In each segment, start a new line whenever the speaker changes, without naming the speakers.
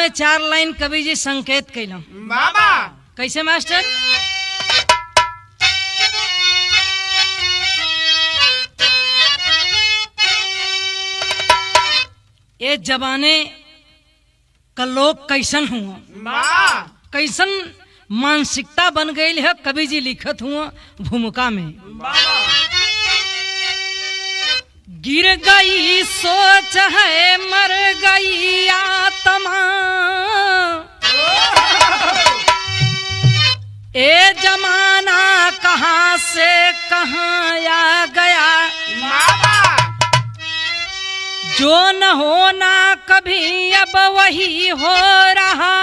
में 4 लाइन कवि जी संकेत कैलम।
बाबा
कैसे मास्टर? ये जमाने का लोग कैसन हुआ,
बाबा
कैसन मानसिकता बन गई है, कवि जी लिखत हुआ भूमिका में।
बाबा
गिर गई सोच है मर गई आत्मा, ए जमाना कहाँ से कहाँ आ गया,
बाबा
जो न होना कभी अब वही हो रहा,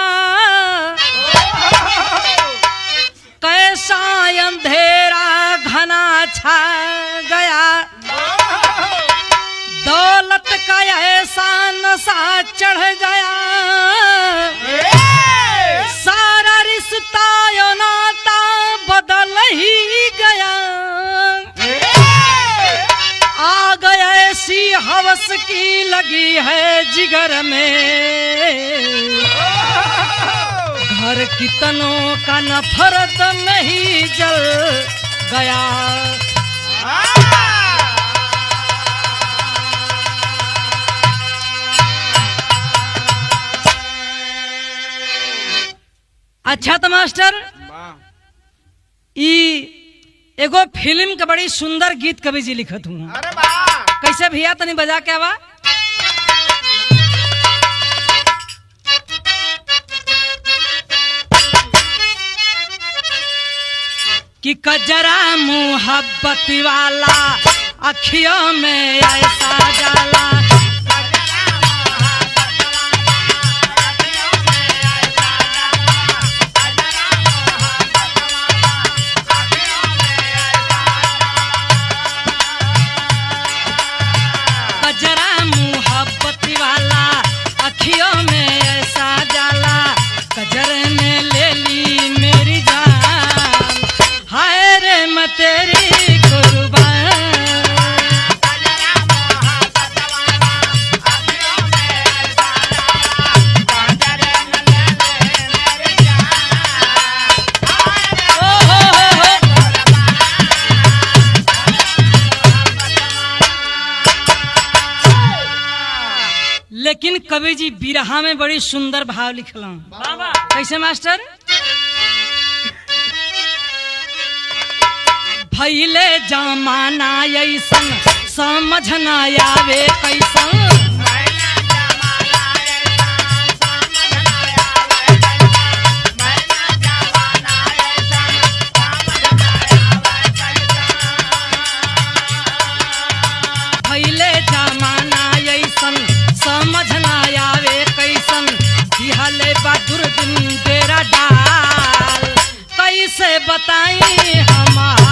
कैसा अंधेरा घना छा गया, दौलत का ऐसा नशा चढ़ गया, सारा रिश्ता यो नाता बदल ही गया, आ गया ऐसी हवस की लगी है जिगर में, घर की तनों का नफरत नहीं जल गया। अच्छा तो मास्टर, एगो फिल्म का बड़ी सुंदर गीत कवि जी लिखत हुआ।
अरे वाह
कैसे भैया तनी बजा के आवा? कि कजरा मुहब्बत वाला अखियों में ऐसा जाला, तेरी कुर्बान। लेकिन कवि जी बिरहा में बड़ी सुंदर भाव लिखला। कैसे मास्टर? भइले जमाना ऐसन समझ न आवे कैसन, भइले जमाना ऐसन समझ न आवे कैसन, दिहले बहादुर दिन बेरा डाल, कैसे बताई हमार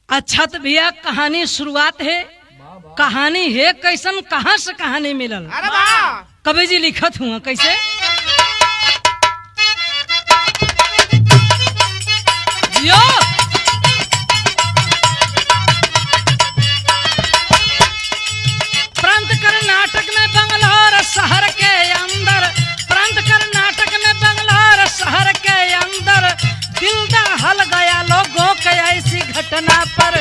अच्छा तो भैया कहानी शुरुआत है। कहानी है कैसन, कहाँ से कहानी मिलल?
अरे वाह
कवि जी लिखत हुआ। कैसे? जियो प्रांत कर्नाटक में बंगलौर शहर के अंदर, प्रांत कर्नाटक में बंगलौर शहर के अंदर दिल दहल गया लोगों के ऐसी घटना पर।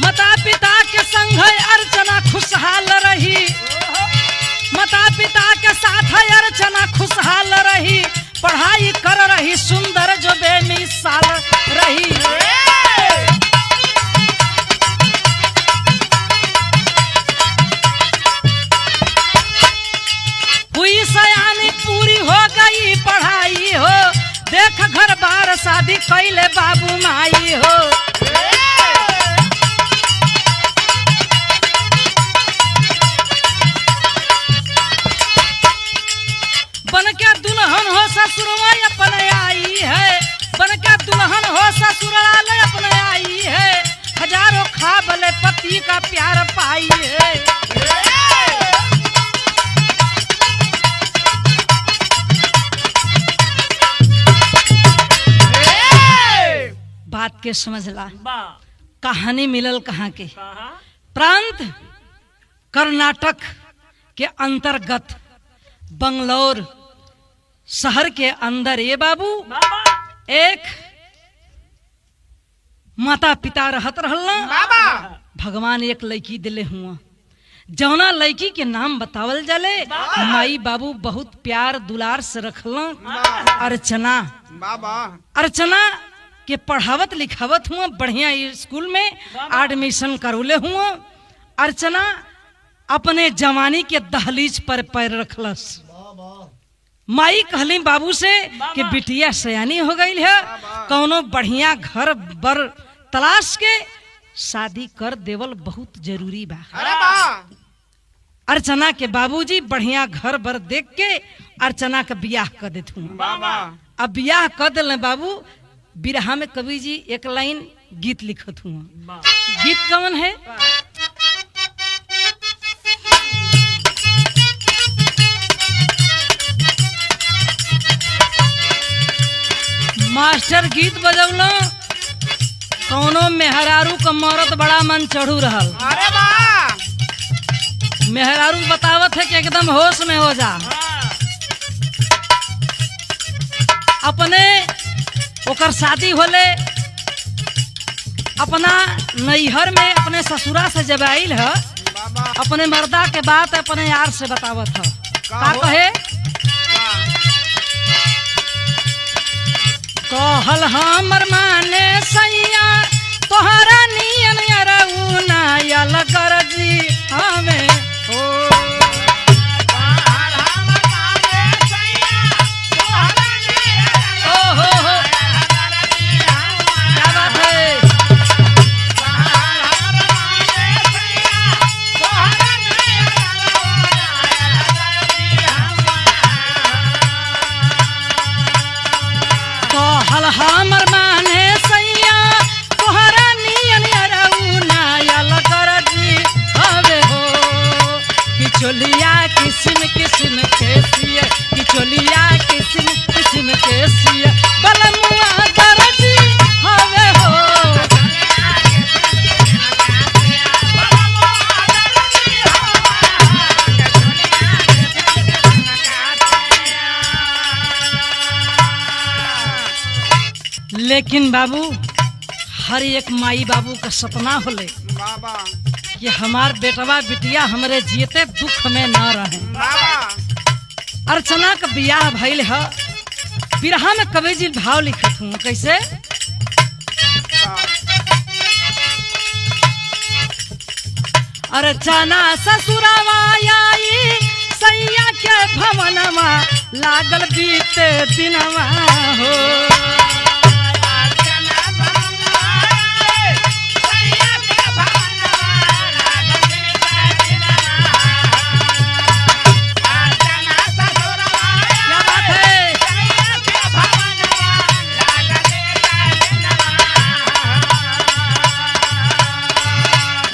माता पिता के संग अर्चना खुशहाल रही, माता पिता के साथ अर्चना खुशहाल रही, पढ़ाई कर रही सुंदर जो बेमिसाल रही। हुई सयानी पूरी हो गई पढ़ाई हो, देख घर बार शादी कैले बाबू माई हो। बन के दुल्हन हो ससुरवा अपन पति का प्यार पाइए। बात के समझला, कहानी मिलल कहाँ के? प्रांत कर्नाटक के अंतर्गत बंगलौर शहर के अंदर ये बाबू एक माता पिता रहत रहल। भगवान एक लड़की दिले हुआ, जौना लड़की के नाम बतावल जाले माई बाबू बहुत प्यार दुलार से रखल अर्चना। अर्चना के पढ़ावत लिखावत हुआ, बढ़िया स्कूल में एडमिशन करौले हुआ। अर्चना अपने जवानी के दहलीज पर पैर रखलस। माई कहली बाबू से कि बिटिया सयानी हो गई है, कौनो बढ़िया घर बर तलाश के शादी कर देवल बहुत जरूरी बा। अर्चना के बाबूजी बढ़िया घर बर देख के अर्चना का बियाह कर देते हुआ। अब बियाह कर दिल बाबू। बिरहा में कवि जी एक लाइन गीत लिखत हुआ। गीत कौन है? मास्टर गीत बजौलो, कौनो मेहरारू का मरद बड़ा मन चढ़ू रहल। मेहरारू बतावत है कि एकदम होश में हो जा। अपने ओकर शादी होले अपना नैहर में, अपने ससुरा से जब आइल है, अपने मर्दा के बात अपने यार से बतावत है। का कहे? कहल हमर माने सैया तोहरा नियन अरऊ नायल गरजी हमें हो। हमर माने सैया तोहरा नियन अरऊ नायल गरजी हवे हो। किचोलिया किस्म किस्म के सिया, किचोलिया किस्म किस्म के सिया, बलमुआ गरजी हवे हो। लेकिन बाबू हर एक माई बाबू का सपना होले कि हमार बेटवा बिटिया हमरे जीते दुख में न रहे। अर्चना का बियाह भइल है। बिरहा में कवि जी भाव लिखत हूँ कैसे? अर्चना ससुरावा आई सैया के भवनमा लागल बीते दिनवा हो।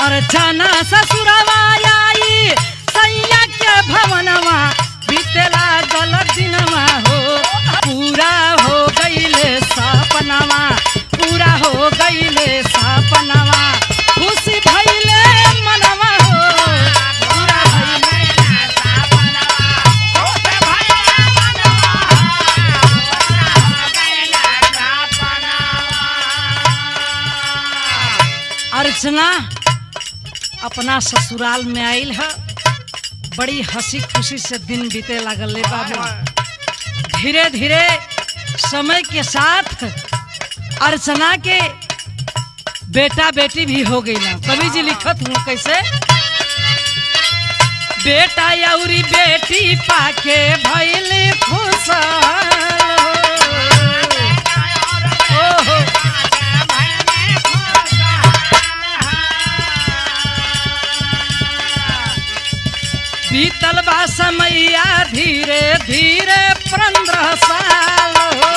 अर्चना ससुरवा आई सैया के भवनवा बीतेला गल दिनवा हो। पूरा हो गईले सपनवा, पूरा हो गईले सपनवा, खुशी भइले मनवा हो। पूरा भइले सपनवा, खुशी भइले मनवा, पूरा हो गईले सपनवा। अर्चना अपना ससुराल में आइल है, बड़ी हंसी खुशी से दिन बीते लागल ले बाबू। धीरे धीरे समय के साथ अर्चना के बेटा बेटी भी हो गई ना। कवि जी लिखत हूँ कैसे? बेटा यौरी बेटी पाके भइल खुशहाल। बीतल बा समैया धीरे धीरे 15 साल हो।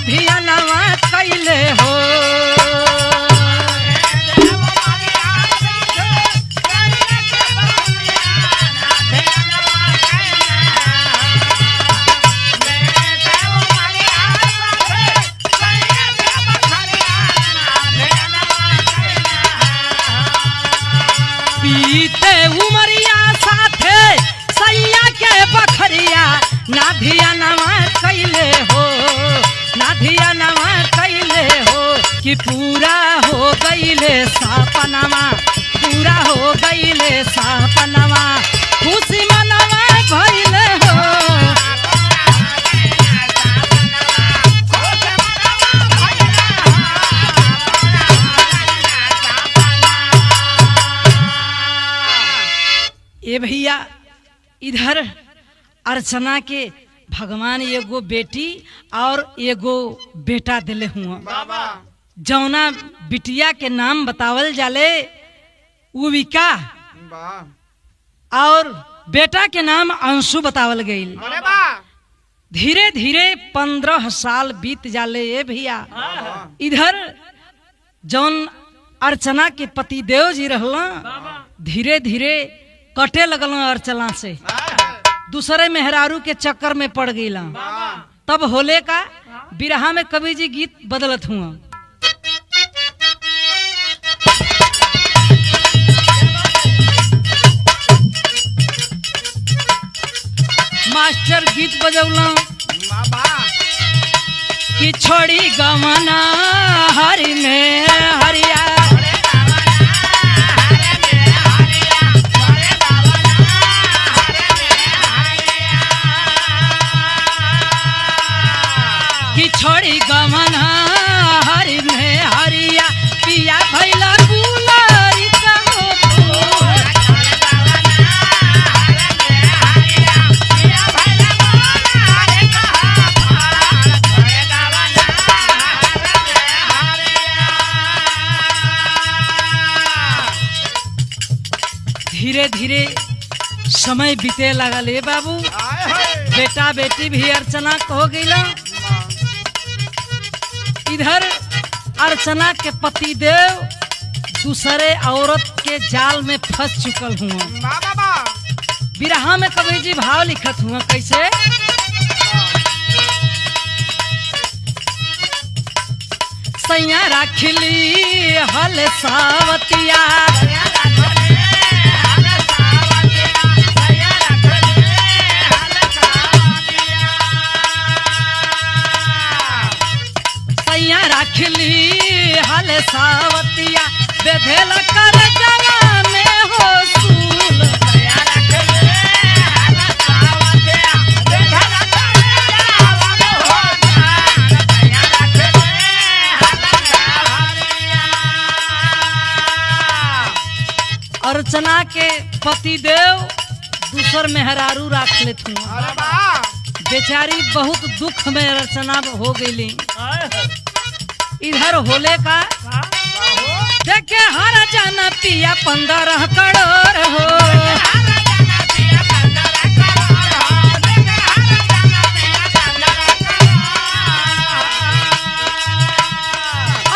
धियानवा कैले हो। पीते उमरिया साथे सैया के बखरिया ना धियानवा कैले हो, ना धियानवा कैले हो कि पूरा हो गईले सपनवा, पूरा हो गईले सपनवा, खुशी मनवा भइले हो। ए भैया इधर अर्चना के भगवान एगो बेटी और एगो बेटा दिले हुआ।
बाबा
जौना बिटिया के नाम बतावल जाले उविका
वाह
और बेटा के नाम अंशु बतावल गईल।
अरे वाह
धीरे धीरे 15 साल बीत जाले ए भैया। इधर जौन अर्चना के पति देव जी रहला धीरे धीरे कटे लगल अर्चना से, दूसरे मेहरारू के चक्कर में पड़ गईला। तब होले का बिरहा में कवि जी गीत बदलत हुआ। मास्टर गीत बजौला
बाबा
कि छोड़ी गमना हरि में हरिया, कि छोड़ी गमना हरि में हरिया, पिया भैला गुलारी का हो। धीरे धीरे समय बीते लगल ए बाबू। बेटा बेटी भी अर्चना को हो गईला। इधर अर्चना के पति देव दूसरे औरत के जाल में फंस चुकल हुआ।
बाबा
बिरहा में कवि जी भाव लिखत हुआ कैसे? सैया राखिली हल सावतिया, सैया राखिली हल सावतिया, बेधेल कर जला में हो सूल। अर्चना के पति देव दूसर मेहरारू राख लेत हुआ।
अरे वाह
बेचारी बहुत दुख में अर्चना हो गई। इधर होले का देखे हर जाना पिया 15 करोड़ हो।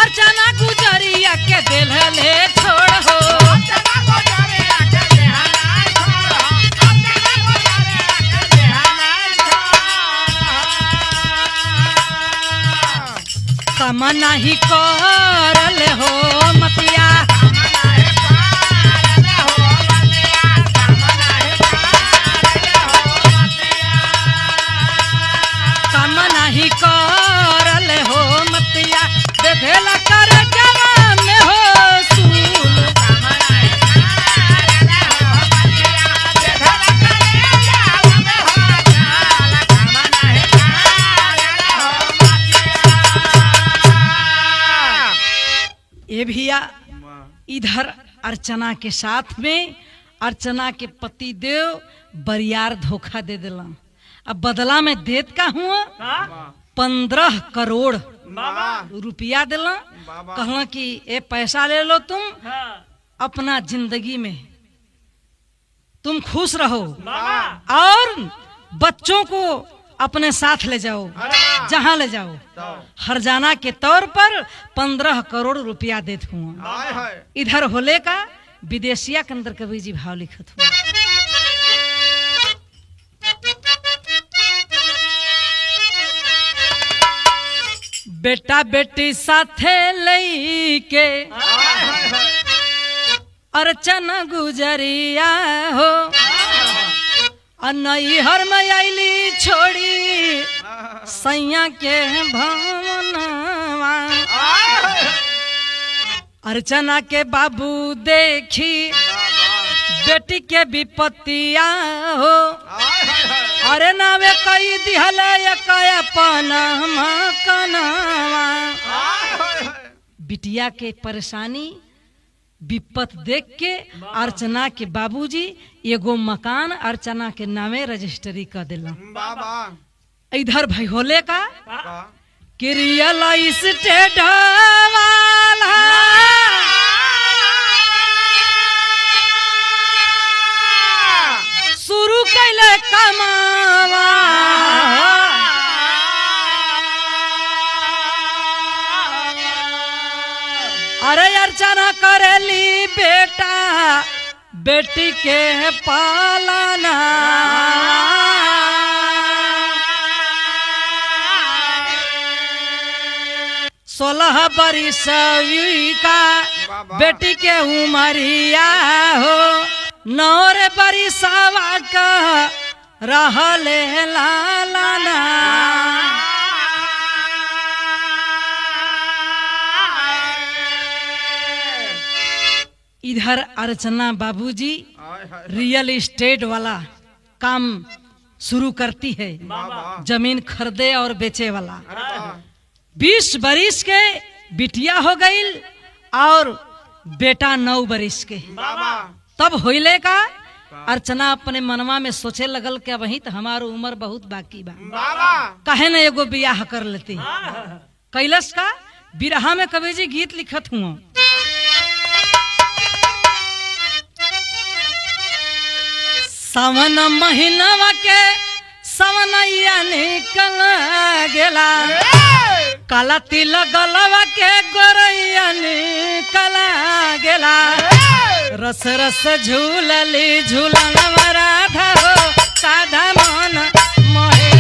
अर्चना गुजरिया के दिल ले छोड़ हो। कम नहीं करल हो मतिया, कम नहीं करल हो मतिया, बेधेल कर जवा में हो सूल। ये भैया इधर अर्चना के साथ में अर्चना के पति देव बरियार धोखा दे दिला। अब बदला में देत का हुआ 15 करोड़ रुपया दिला। कहला कि ये पैसा ले लो तुम, अपना जिंदगी में तुम खुश रहो और बच्चों को अपने साथ ले जाओ,
अरे वाह।
जहाँ ले जाओ।
तो
हरजाना के तौर पर 15 करोड़ रुपया देत हूँ।
हाय हाय।
इधर होले का विदेशिया के अंदर कवि जी भाव लिखत हूँ। बेटा बेटी साथे लेके
हाय हाय हाय।
अर्चना गुजरिया हो, नैहर में आईली छोड़ी सैया के भवनवा।
हाय हाय।
अर्चना के बाबू देखी बेटी के विपत्तिया हो,
हाय हाय हाय।
अरे नावे कई दिहल अपना मकनवा।
हाय हाय हाय।
बिटिया के परेशानी विपत देख के अर्चना के बाबूजी एगो मकान अर्चना के नामे रजिस्ट्री कर दिला।
बाबा
इधर भाई होले का
का
कि रियल एस्टेट वाला शुरू कैले कमावा। अरे अर्चना करेली बेटा बेटी के पालना। 16 बरिस का
बाबा।
बेटी के उमरिया हो, 9 बरिसवा का रहले लालना। इधर अर्चना बाबूजी
हाय हाय।
रियल एस्टेट वाला काम शुरू करती है,
बाबा
जमीन खरीदे और बेचे वाला।
अरे वाह।
20 बरिस के बिटिया हो गई और बेटा 9 बरिस के।
बाबा
तब होइले का अर्चना अपने मनवा में सोचे लगल कि वही तो हमार उम्र बहुत बाकी बा,
बाबा
कहे न एगो बियाह कर लेती। कैलस का बिरहा में कवि जी गीत लिखत हुआ। सावन महीनवा के सवनैया निकल गेला, काला तिल गलवा के गोरैया निकल गेला। रस रस झूलली झूलन राधा हो, साधा मन मोहे।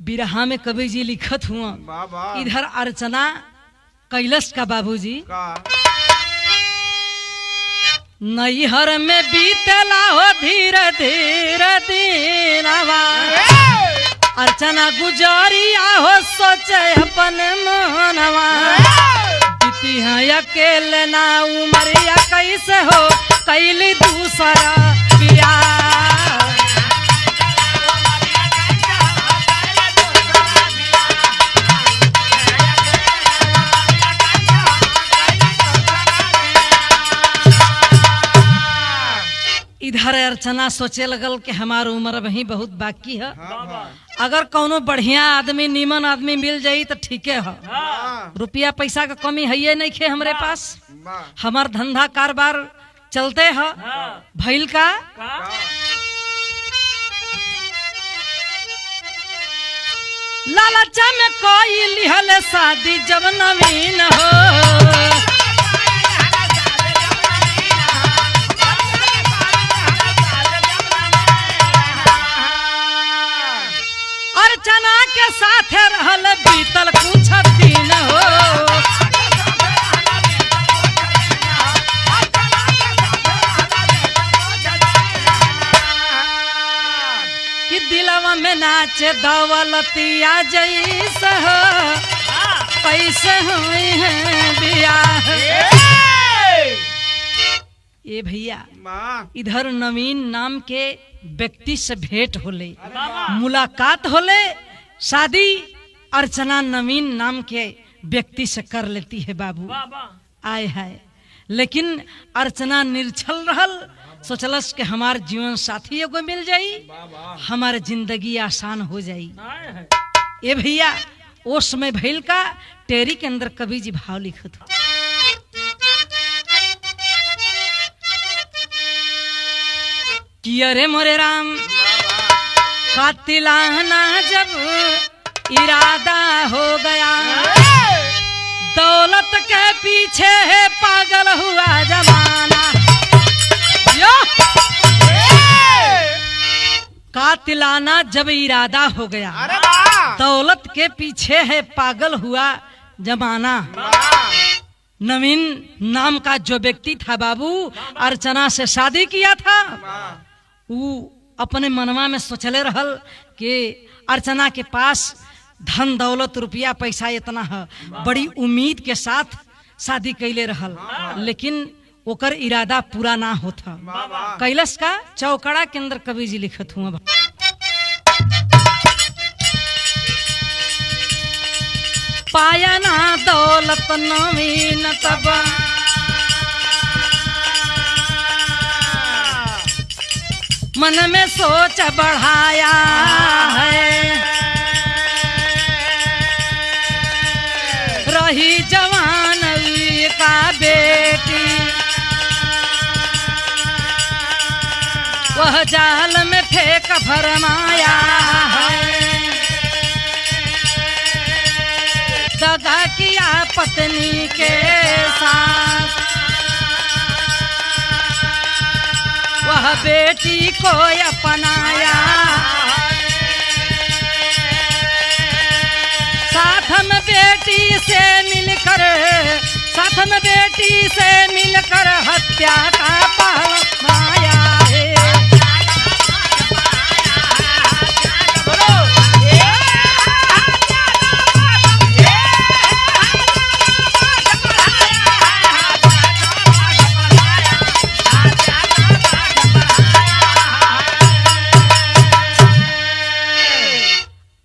बिरहा में कवि जी लिखत हुआ।
बाबा
इधर अर्चना कैलस का बाबूजी
का
नैहर में बीतला हो धीरे धीरे दिनवा। अर्चना गुजरिया हो सोचे अपन मनवा, बीती है अकेले ना उमरिया कैसे हो कैली दूसरा बियाह। इधर अर्चना सोचे लगल कि हमार उम्र वही बहुत बाकी है, अगर कौनो बढ़िया आदमी नीमन आदमी मिल जाई तो ठीक है। रुपया पैसा का कमी है नहीं खे हमरे पास, हमार धंधा कारोबार चलते है। भइल का लालचा में कोई लिहल शादी जब नवीन हो। अर्चना के साथ रहल बीतल कुछ दिन हो। कि दिलवा में नाचे दौलतिया जैसा हो, कैसे हुई है बियाह। ये भैया इधर नवीन नाम के व्यक्ति से भेंट होले, मुलाकात होले, शादी अर्चना नवीन नाम के व्यक्ति से कर लेती है बाबू। आए है लेकिन अर्चना निर्छल रहल, सोचलस कि हमार जीवन साथी एगो मिल जाई, हमारे जिंदगी आसान हो जाई। ए भैया ओ समय भइल का टेरी के अंदर कवि जी भाव लिखत हो। कि अरे मोरे राम का तिलाना जब इरादा हो गया, दौलत के पीछे है पागल हुआ जमाना। यो कातिलाना जब इरादा हो गया, दौलत के पीछे है पागल हुआ जमाना। नवीन नाम का जो व्यक्ति था बाबू, अर्चना से शादी किया था, वो अपने मनवा में सोचले रहल कि अर्चना के पास धन दौलत रुपया पैसा इतना है, बड़ी उम्मीद के साथ शादी कैले रहल, लेकिन ओकर इरादा पूरा ना होता। कैलस का चौकड़ा के अंदर कवि जी लिखत हुआ। पाया ना दौलत नवीन तब, मन में सोच बढ़ाया है, रही जवान का बेटी, वह जाल में फेंक भरमाया है, दगा किया पत्नी के साथ, वह बेटी को अपनाया, साथ में बेटी से मिलकर, साथ में बेटी से मिलकर हत्या का पहलवाया है।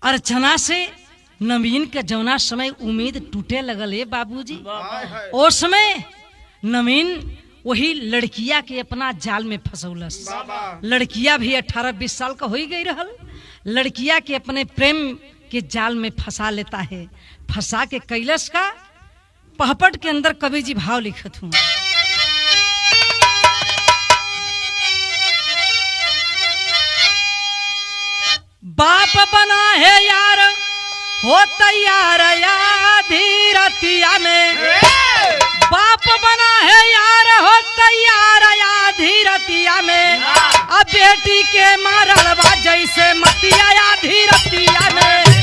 अर्चना से नवीन के जौना समय उम्मीद टूटे लगल है बाबूजी। उस समय नवीन वही लड़किया के अपना जाल में फंसौलस। लड़किया भी 18-20 साल का हो ही गई रहल, लड़किया के अपने प्रेम के जाल में फंसा लेता है। फंसा के कैलस का पहपट के अंदर कवि जी भाव लिखत हूँ। बाप बना है यार हो तैयार आधी रतिया में, बाप बना है यार हो तैयार आधी रतिया में, अब बेटी के मारल बा जैसे मतिया आधी रतिया में।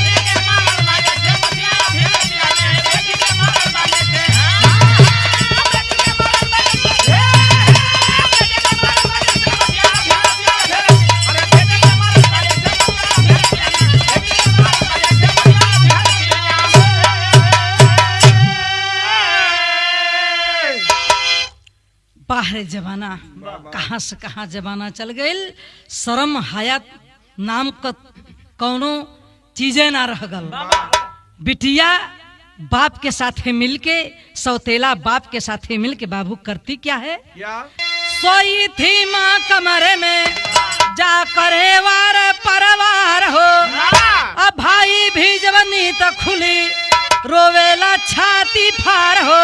बाहर जमाना कहाँ से कहाँ जमाना चल गई, शर्म हयात नाम का कौनो चीजें ना रह गल। बिटिया बाप के साथ मिलके, सौतेला बाप के साथ मिलके बाबू करती क्या है, सोई थी माँ कमरे में जा करे वार परवार हो, अब भाई भी जवनी तो खुली रोवेला छाती फार हो,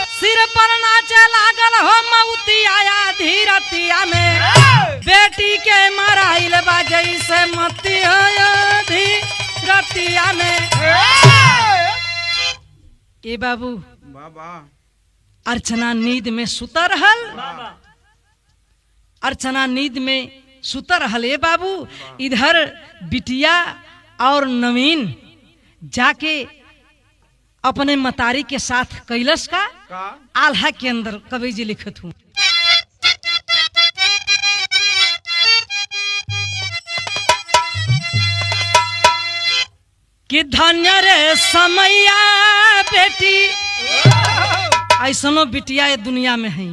सिर पर नाचे लागल हो मऊती आया धीरतिया में, बेटी के मराइल बा जैसे मती हो धीरतिया में। ए बाबू अर्चना नींद में सुता रहल, अर्चना नींद में सुता रहल। ए बाबू इधर बिटिया और नवीन जाके अपने मतारी के साथ कैलस का आल्हा के अंदर कवि जी लिखत हूँ। कि धन्य रे समैया बेटी, ऐसनो बिटिया ये दुनिया में है,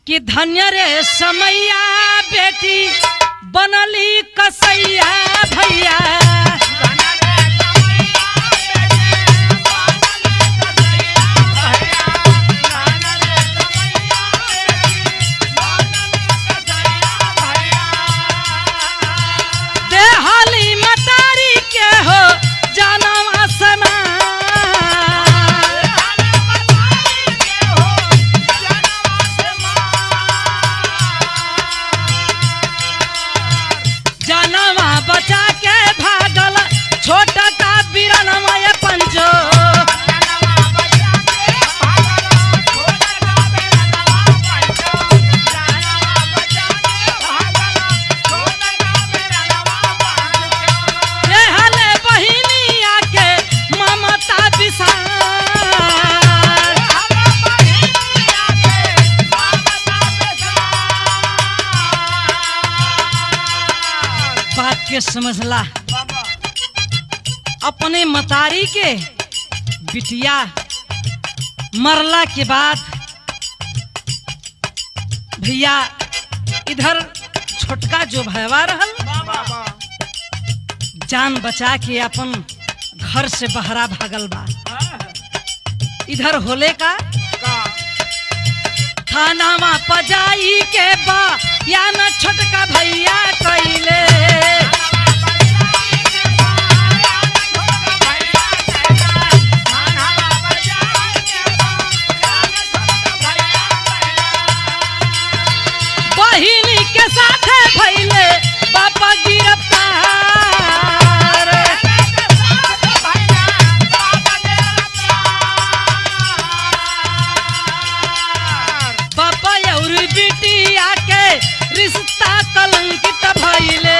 कि धन्य रे समैया बेटी बनली कसैया भैया, समझला अपने मतारी के बिटिया मरला के बाद भैया इधर छोटका जो भैया रहल जान बचा के अपन घर से बहरा भागल बा। इधर होले का थानावा पजाई के बा या न छोटका भैया कइले बहिनी के साथे भइले बापा गिरफ्तार। बापा और बिटिया के रिश्ता कलंकित भइले।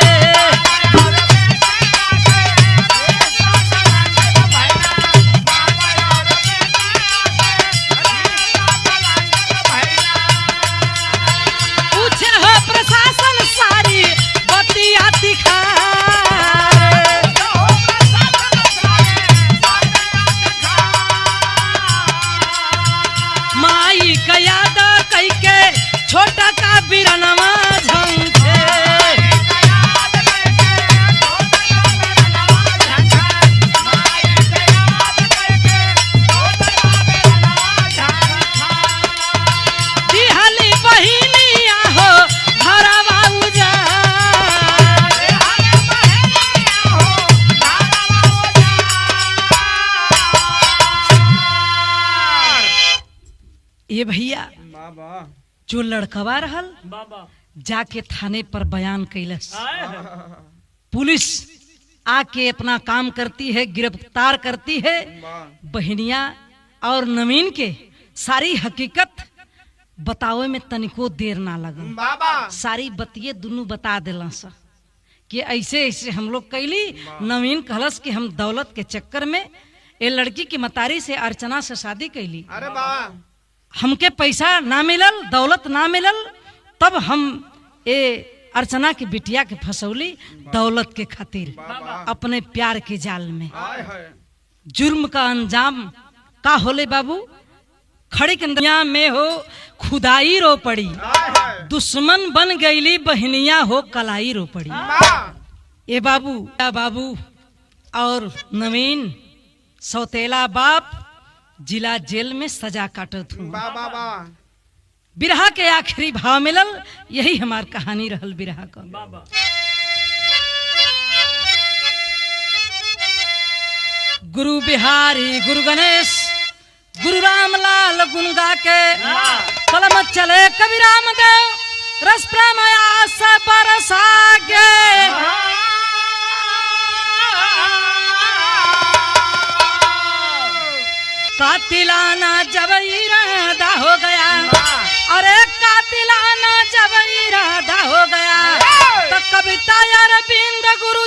पूछे हो प्रशासन सारी बतिया दिखाए। माई का याद कई के छोटा का बिरनवा झंझे। दिहली बहिनिया हो घरवा उजाड़। ये भैया जो लड़कवा रहल जाके थाने पर बयान कैलस। पुलिस आके अपना काम करती है, गिरफ्तार करती है। बहनिया और नवीन के सारी हकीकत बतावे में तनिको देर ना लगल। सारी बतिये दोनों बता दिलस कि ऐसे ऐसे हम लोग कैली। नवीन कहलस कि हम दौलत के चक्कर में ये लड़की की मतारी से अर्चना से शादी कैली।
अरे वाह
हमके पैसा ना मिलल, दौलत ना मिलल, तब हम ए अर्चना की बिटिया के फसौली दौलत के खातिर अपने प्यार के जाल में। जुर्म का अंजाम का होले बाबू खड़ी के दुनिया में हो खुदाई रो पड़ी। दुश्मन बन गईली बहनिया हो कलाई रो पड़ी। ए बाबू या बाबू और नवीन सौतेला बाप जिला जेल में सजा काटत हूँ। बिरहा के आखिरी भाव मिलल यही हमार कहानी रहल बिरहा का। गुरु बिहारी गुरु गणेश गुरु रामलाल गुण गा के कलम चले कवि रामदेव रस प्रयास बरसा गे। कातिलाना जब इरादा हो गया, अरे कातिलाना जब इरादा हो गया तो कविता अरविंद गुरु